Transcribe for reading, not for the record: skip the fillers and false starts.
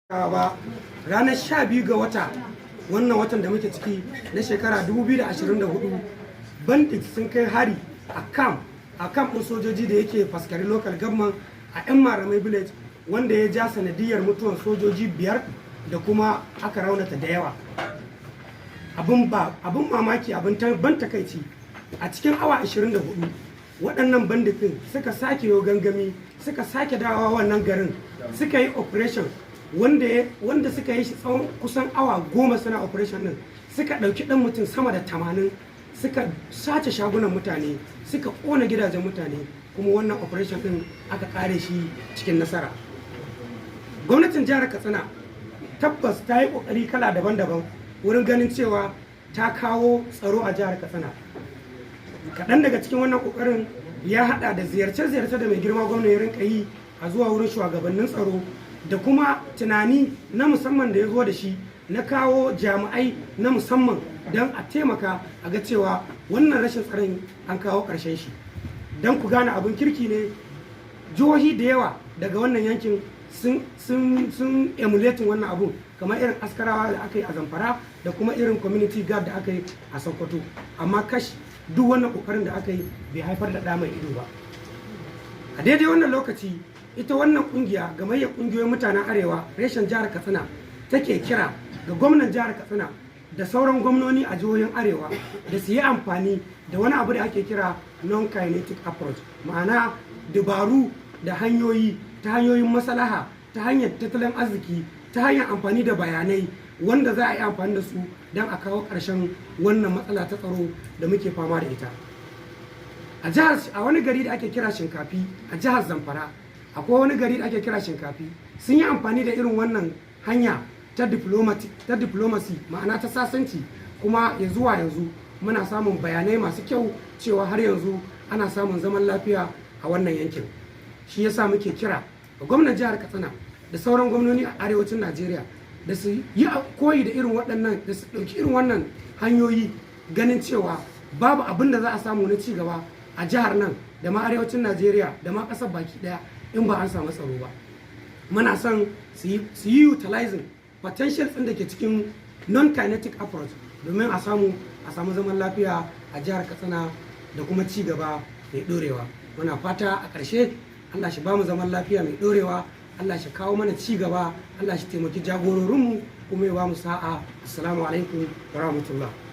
ba ranar 12 ga wata wannan watan da muke ciki na shekara 2024 bandits sun kai hari a camp ɗin sojoji da yake faskari local government a yan maramai village wanda ya ja sanadiyar mutuwan sojoji 5 da kuma aka raunata da yawa. Abin mamaki ban takaici a cikin awa 24 waɗannan banditin suka sake yau gangami suka sake dawowa wannan garin suka yi operation wanda suka yi shi tsawon kusan awa 10 suna operation din, suka ɗauki ɗan mutum sama da 80, suka sace shagunan mutane, suka ƙona gidajen mutane, kuma wannan operation din aka kare shi cikin nasara. Gwamnatin jihar Katsina tabbas ta yi ƙoƙari kala daban-daban wurin ganin cewa ta kawo tsaro a jihar Katsina. Kaɗan daga cikin wannan ƙoƙarin ya haɗa da ziyarce-ziyarce da mai girma gwamna ya rinka yi a zuwa wurin shugabannin tsaro da kuma tunani na musamman da ya zo da shi na kawo jami'ai na musamman don a taimaka a ga cewa wannan rashin tsaron an kawo ƙarshen shi. Don ku gane abin kirki ne, jihohi da yawa daga wannan yankin sun emulating wannan abun, kamar irin askarawa da aka yi a Zamfara da kuma irin community guard da aka yi a Sokoto, amma kash duk wannan kokarin da aka yi bai haifar da ɗa mai ido ba. A daidai wannan lokaci ita wannan kungiya gamayyar kungiyoyin mutanen arewa reshen jihar Katsina take kira ga gwamnan jihar Katsina da sauran gwamnoni a jihohin arewa da su yi amfani da wani abu da ake kira non-kinetic approach, ma'ana dabaru da hanyoyi ta hanyoyin maslaha, ta hanyar tattalin arziki, ta hanyar amfani da bayanai wanda za a yi amfani da su don a kawo ƙarshen wannan matsala ta tsaro da muke fama da ita. A wani gari da ake kira Shinkafi a jihar Zamfara, akwai wani gari da ake kira Shinkafi, sun yi amfani da irin wannan hanya ta diplomacy, ma'ana ta sasanci, kuma ya zuwa yanzu muna samun bayanai masu kyau cewa har yanzu ana samun zaman lafiya a wannan yankin. Shi yasa muke kira ga gwamnan jihar Katsina da sauran gwamnoni a arewacin Najeriya da su yi koyi da irin waɗannan, da su ɗauki irin wannan hanyoyi, ganin cewa babu abin da za a samu na cigaba a jihar nan da ma arewacin Najeriya da ma ƙasar baki ɗaya in ba an samu tsaro ba. Muna son su yi utilizing potential ɗin da ke cikin non-kinetic approach domin a samu zaman lafiya a jihar Katsina da kuma cigaba mai ɗorewa. Muna fata a ƙarshe Allah shi ba mu zaman lafiya mai ɗorewa, Allah shi kawo mana ci gaba, Allah shi taimaki jagororinmu kuma ya ba mu sa'a. Assalamu alaikum wa rahmatullah.